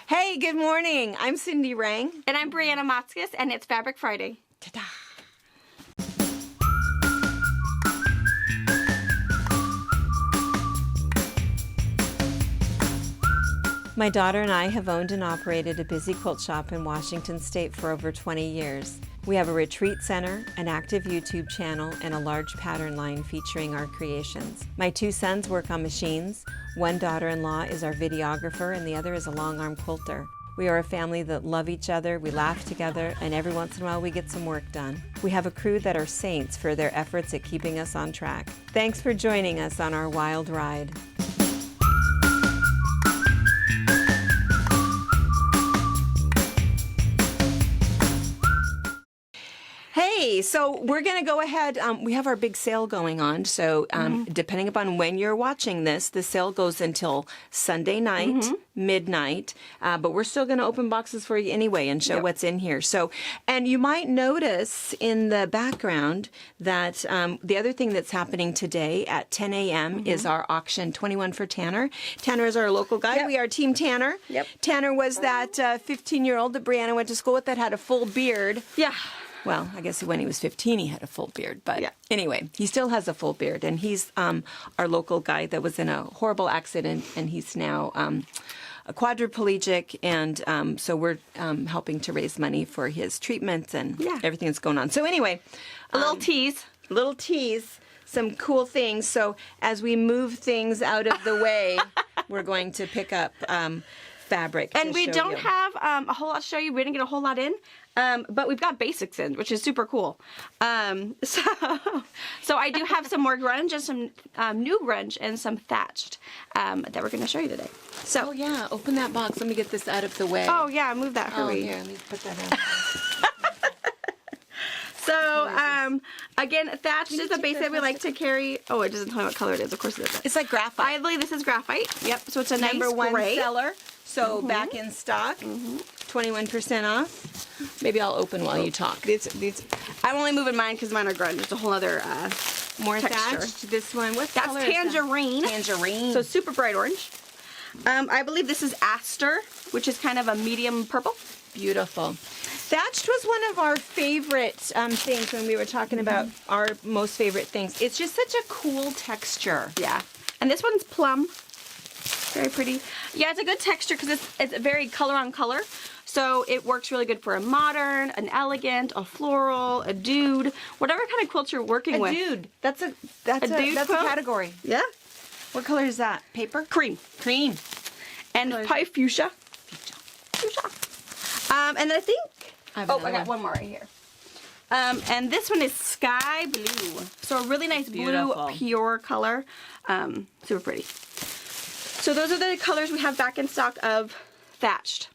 Hey, good morning. I'm Cindy Rang. And I'm Brianna Motzkus, and it's Fabric Friday. Ta-da. My daughter and I have owned and operated a busy quilt shop in Washington State for over 20 years. We have a retreat center, an active YouTube channel, and a large pattern line featuring our creations. My two sons work on machines. One daughter-in-law is our videographer, and the other is a long-arm quilter. We are a family that love each other, we laugh together, and every once in a while we get some work done. We have a crew that are saints for their efforts at keeping us on track. Thanks for joining us on our wild ride. Hey, so we're going to go ahead. We have our big sale going on. So depending upon when you're watching this, the sale goes until Sunday night, midnight. But we're still going to open boxes for you anyway and show what's in here. So, and you might notice in the background that the other thing that's happening today at 10 a.m. is our auction 21 for Tanner. Tanner is our local guy. We are Team Tanner. Tanner was that 15-year-old that Brianna went to school with that had a full beard. Well, I guess when he was 15, he had a full beard. But anyway, he still has a full beard. And he's our local guy that was in a horrible accident. And he's now a quadriplegic. And so we're helping to raise money for his treatments and everything that's going on. So anyway, a little tease. Some cool things. So as we move things out of the way, we're going to pick up fabric. And we don't have a whole lot to show you. We didn't get a whole lot in. But we've got basics in, which is super cool. So I do have some more grunge and some new grunge and some thatched that we're going to show you today. So open that box. Let me get this out of the way. Oh yeah, move that. Hurry. Here, let me put that out. So again, thatched is a base that we like to carry. Oh, it doesn't tell me what color it is. Of course it doesn't. It's like graphite. I believe this is graphite. Yep. So it's a nice number one gray. seller. So back in stock. 21% off. Maybe I'll open while you talk. I'm only moving mine because mine are grunge. It's a whole other more texture. Thatched. This one, what That's color tangerine. Is that? Tangerine. So super bright orange. I believe this is aster, which is kind of a medium purple. Beautiful. Thatched was one of our favorite things when we were talking about our most favorite things. It's just such a cool texture. Yeah. And this one's plum. Very pretty. Yeah, it's a good texture because it's very color on color. So it works really good for a modern, an elegant, a floral, a dude, whatever kind of quilt you're working with. A dude. That's a category. Yeah. What color is that? Paper? Cream. And probably fuchsia. And I think I got one more right here. And this one is sky blue. So a really nice blue, pure color. Super pretty. So those are the colors we have back in stock of thatched.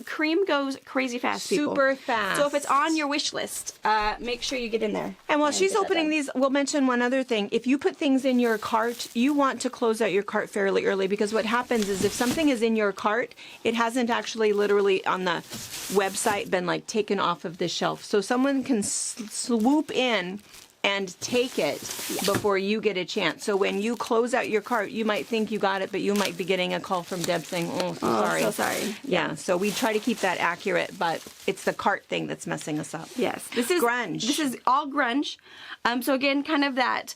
Cream goes crazy fast, people. Super fast. So if it's on your wish list, make sure you get in there. And while she's opening these, we'll mention one other thing. If you put things in your cart, you want to close out your cart fairly early because what happens is if something is in your cart, it hasn't actually literally on the website been like taken off of the shelf. So someone can swoop in and take it before you get a chance. So when you close out your cart, you might think you got it, but you might be getting a call from Deb saying, sorry. So sorry. Yeah, so we try to keep that accurate, but it's the cart thing that's messing us up. Yes. This is grunge. This is all grunge. So again, kind of that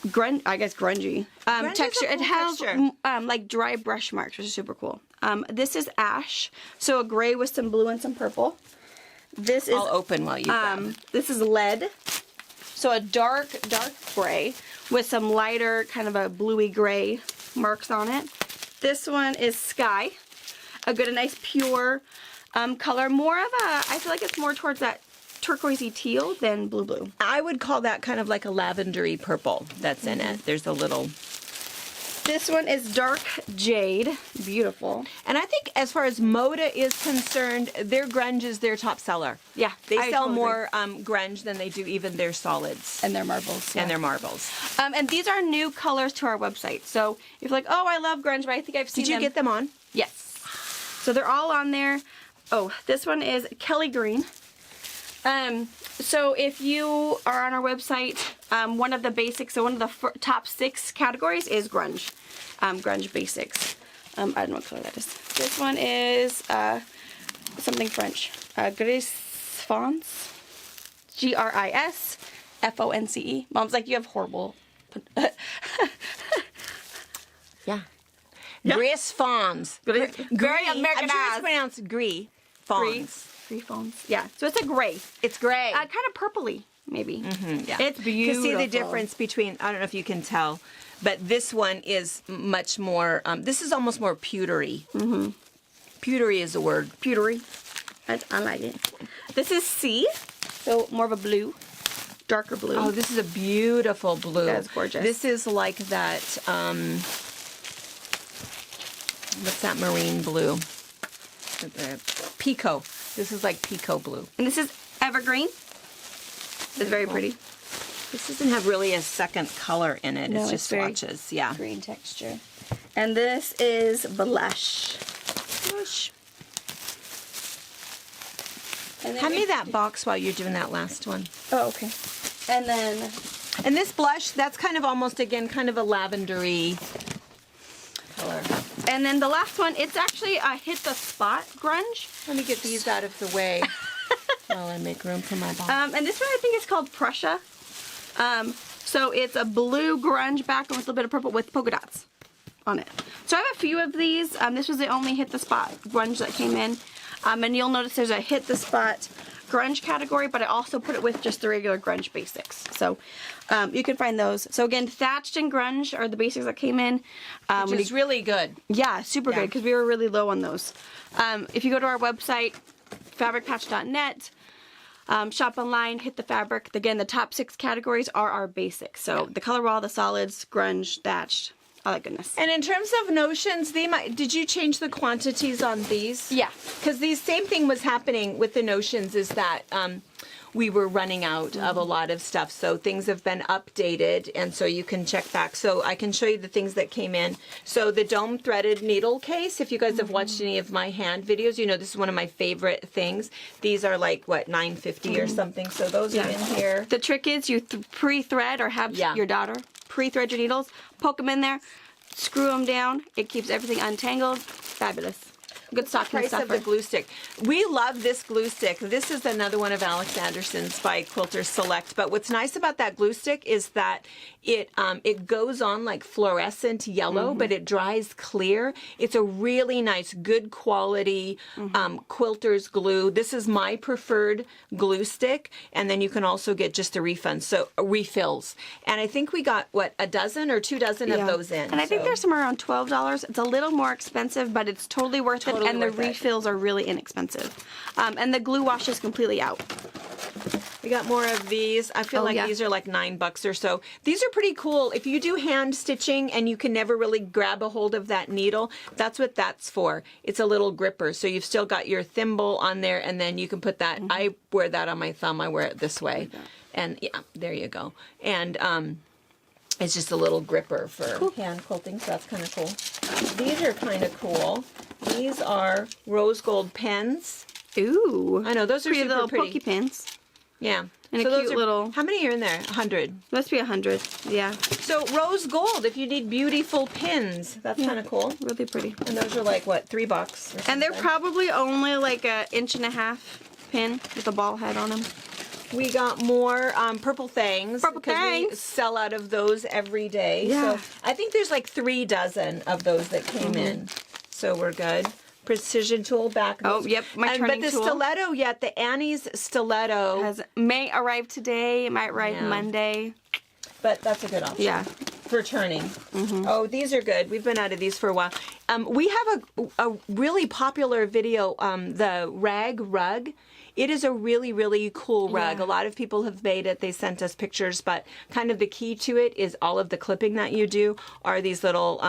grungy texture. Cool it has texture. Like dry brush marks, which is super cool. This is ash, so a gray with some blue and some purple. This is I'll open while you grab. This is lead, so a dark gray with some lighter kind of a bluey gray marks on it. This one is sky, a nice pure color. More of a, I feel like it's more towards that turquoisey teal than blue. I would call that kind of like a lavendery purple that's in it. There's a little. This one is dark jade, beautiful. And I think as far as Moda is concerned, their grunge is their top seller. Yeah, they sell more grunge than they do even their solids. And their marbles. Yeah. And their marbles. And these are new colors to our website. So if you're like, oh, I love grunge, but I think I've seen Did you get them on? Yes. So they're all on there. Oh, this one is Kelly Green. So if you are on our website, one of the basics, so one of the top 6 categories is grunge. Grunge basics. I don't know what color that is. This one is something French. Gris Fonce. Grisfonce. Mom's like, you have horrible. Yeah. Gris Fawns. Very I'm sure Americanized. it's pronounced Gris Fawns. Gris Fonce. Yeah. So it's a gray. It's gray. Kind of purpley, maybe. Yeah. It's beautiful. To see the difference between, I don't know if you can tell, but this one is much more, this is almost more pewtery. Mm-hmm. Pewtery is a word. Pewtery. I like it. This is C, so more of a blue, darker blue. Oh, this is a beautiful blue. That's gorgeous. This is like that, what's that marine blue? Pico. This is like Pico blue. And this is evergreen. It's very pretty. This doesn't have really a second color in it. No, it's it's just very swatches. Yeah. Green texture. And this is blush. Blush. And then Hand me that box while you're doing that last one. Oh, okay. And then And this blush, that's kind of almost, again, kind of a lavendery color. And then the last one, it's actually a Hit the Spot grunge. Let me get these out of the way while I make room for my box. And this one I think is called Prussia. So it's a blue grunge background with a little bit of purple with polka dots on it. So I have a few of these. This was the only Hit the Spot grunge that came in. And you'll notice there's a Hit the Spot grunge category, but I also put it with just the regular grunge basics. So you can find those. So again, Thatched and grunge are the basics that came in. Which is really good. Yeah, super good because we were really low on those. If you go to our website, fabricpatch.net, shop online, hit the fabric. Again, the top 6 categories are our basics. So the color wall, the solids, grunge, thatched, all that goodness. And in terms of notions, did you change the quantities on these? Yeah. Because the same thing was happening with the notions is that we were running out of a lot of stuff. So things have been updated, and so you can check back. So I can show you the things that came in. So the dome threaded needle case, if you guys have watched any of my hand videos, you know this is one of my favorite things. These are like, what, $9.50 or something. So those are in here. The trick is you pre-thread or have your daughter pre-thread your needles, poke them in there, screw them down. It keeps everything untangled. Fabulous. Good stocking Price stuffer. of the glue stick. We love this glue stick. This is another one of Alex Anderson's by Quilter Select. But what's nice about that glue stick is that it goes on like fluorescent yellow, but it dries clear. It's a really nice, good quality Quilter's glue. This is my preferred glue stick, and then you can also get just the refills. And I think we got what, a dozen or 2 dozen of those in. And I think there's somewhere around $12. It's a little more expensive, but it's totally worth it. And the refills are really inexpensive. And the glue washes completely out. We got more of these. I feel like these are like $9 or so. These are pretty cool. If you do hand stitching and you can never really grab a hold of that needle, that's what that's for. It's a little gripper. So you've still got your thimble on there, and then you can put that. I wear that on my thumb. I wear it this way. And yeah, there you go. And it's just a little gripper for hand quilting, so that's kind of cool. These are kind of cool. These are rose gold pens. Ooh. I know, those are pretty super little pretty. pokey pins. Yeah. And so a those cute are, little... How many are in there? 100. Must be 100. Yeah. So rose gold, if you need beautiful pins, that's kind of cool. Really pretty. And those are like, what, $3? And they're probably only like 1.5 inches pin with a ball head on them. We got more purple things. Purple because we thangs. sell out of those every day. Yeah. So I think there's like 3 dozen of those that came in. So we're good. Precision tool back. Oh, yep, my turning But the tool. stiletto yet, the Annie's stiletto. May arrive today. It might arrive Yeah. Monday. But that's a good option. Yeah. For turning. Oh, these are good. We've been out of these for a while. We have a really popular video, the rag rug. It is a really, really cool rug. Yeah. A lot of people have made it. They sent us pictures, but kind of the key to it is all of the clipping that you do are these little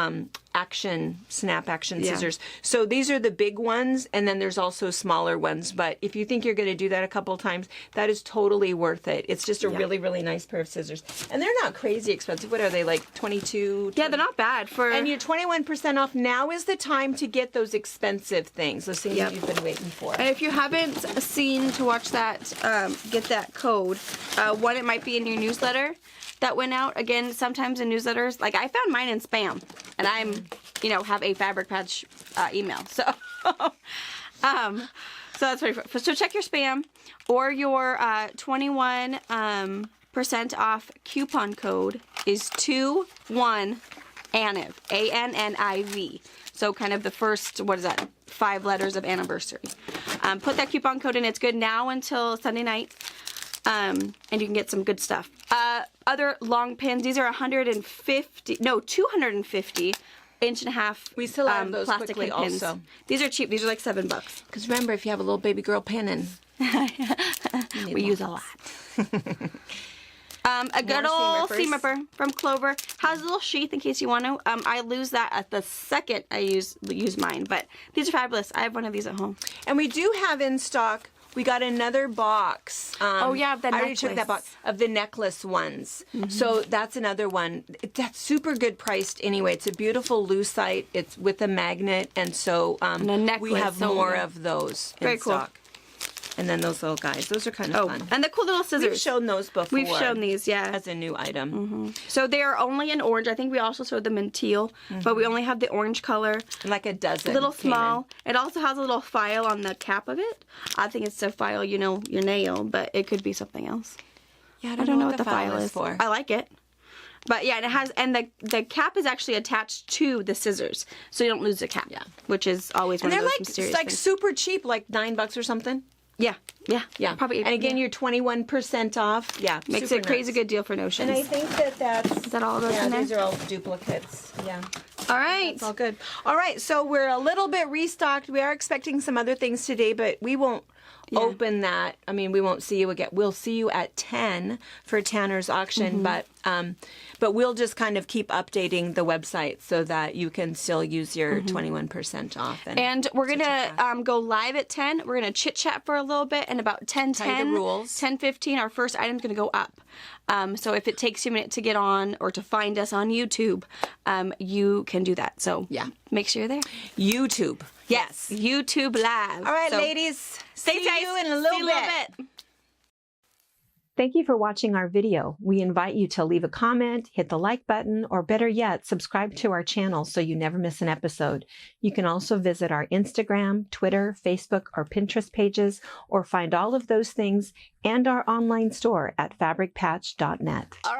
snap action scissors. So these are the big ones, and then there's also smaller ones. But if you think you're going to do that a couple times, that is totally worth it. It's just a really, really nice pair of scissors. And they're not crazy expensive. What are they, like 22? Yeah, they're not bad for... And you're 21% off. Now is the time to get those expensive things, those things that you've been waiting for. And if you haven't seen to watch that, get that code. One, it might be in your newsletter that went out. Again, sometimes in newsletters, like I found mine in spam, and I'm you know, have a Fabric Patch email. So, so that's pretty fun. So check your spam or your 21% off coupon code is 21ANNIV, ANNIV. So kind of the first, what is that, 5 letters of anniversary. Put that coupon code in. It's good now until Sunday night. And you can get some good stuff. Other long pins, these are 250 inch-and-a-half We still have those plastic quickly pins. also. These are cheap. These are like $7. Because remember, if you have a little baby girl pinning, We use a lot. A good old seam ripper from Clover. Has a little sheath in case you want to. I lose that at the second I use mine, but these are fabulous. I have one of these at home. And we do have in stock, we got another box. Oh, yeah, of the I already took that box of the necklace ones. So that's another one. That's super good priced anyway. It's a beautiful lucite. It's with a magnet. And so And a necklace, we have so more yeah. of those Very in cool. stock. And then those little guys. Those are kind of fun. And the cool little scissors. We've shown those before. We've shown these, yeah. As a new item. So they are only in orange. I think we also showed them in teal, but we only have the orange color. Like a dozen. A little came in. small. It also has a little file on the cap of it. I think it's to file, you know, your nail, but it could be something else. Yeah, I don't know what the file file is for. I like it. But yeah, and it has, and the cap is actually attached to the scissors, so you don't lose the cap. Yeah. Which is always And one they're of those like, mysterious it's like things. super cheap, like $9 or something. Yeah, yeah, Yeah. Probably. And again, yeah. you're 21% off. Yeah. Makes super it a crazy nice. good deal for Notions. And I think that's... Is that all those Yeah, in there? these are all duplicates. Yeah. All right. It's all good. All right, so we're a little bit restocked. We are expecting some other things today, but we won't open that. I mean, we won't see you again. We'll see you at 10 for Tanner's auction, but we'll just kind of keep updating the website so that you can still use your 21% off. And we're going to go live at 10. We're going to chit-chat for a little bit, and about 10:10, rules. 10:15, our first item's going to go up. So if it takes you a minute to get on or to find us on YouTube, you can do that. So Yeah. make sure you're there. YouTube. Yes. YouTube Live. All right, So ladies. Stay See tight. you in a See little you bit. Thank you for watching our video. We invite you to leave a comment, hit the like button, or better yet, subscribe to our channel so you never miss an episode. You can also visit our Instagram, Twitter, Facebook, or Pinterest pages, or find all of those things and our online store at fabricpatch.net. All right.